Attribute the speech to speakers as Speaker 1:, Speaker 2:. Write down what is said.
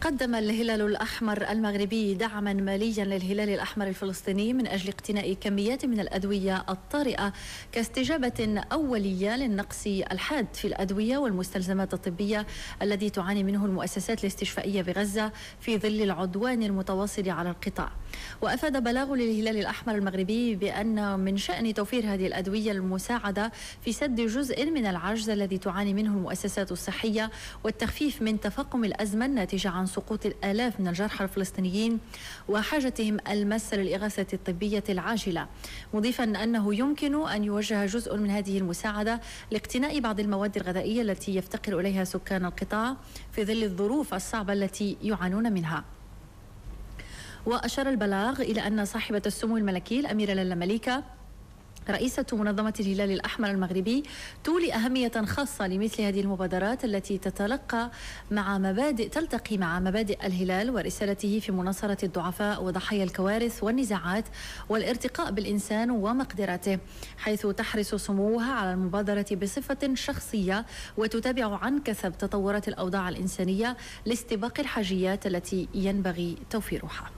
Speaker 1: قدم الهلال الأحمر المغربي دعما ماليا للهلال الأحمر الفلسطيني من أجل اقتناء كميات من الأدوية الطارئة كاستجابة أولية للنقص الحاد في الأدوية والمستلزمات الطبية الذي تعاني منه المؤسسات الاستشفائية بغزة في ظل العدوان المتواصل على القطاع. وأفاد بلاغ للهلال الأحمر المغربي بأن من شأن توفير هذه الأدوية المساعدة في سد جزء من العجز الذي تعاني منه المؤسسات الصحية والتخفيف من تفاقم الأزمة الناتجة عن سقوط الآلاف من الجرحى الفلسطينيين وحاجتهم الماسة للإغاثة الطبية العاجلة، مضيفا أنه يمكن أن يوجه جزء من هذه المساعدة لاقتناء بعض المواد الغذائية التي يفتقر إليها سكان القطاع في ظل الظروف الصعبة التي يعانون منها. وأشار البلاغ إلى أن صاحبة السمو الملكي الأميرة لالا مليكة رئيسة منظمة الهلال الأحمر المغربي تولي أهمية خاصة لمثل هذه المبادرات التي تلتقي مع مبادئ الهلال ورسالته في مناصرة الضعفاء وضحايا الكوارث والنزاعات والارتقاء بالإنسان ومقدرته، حيث تحرص سموها على المبادرة بصفة شخصية وتتابع عن كثب تطورات الأوضاع الإنسانية لاستباق الحاجيات التي ينبغي توفيرها.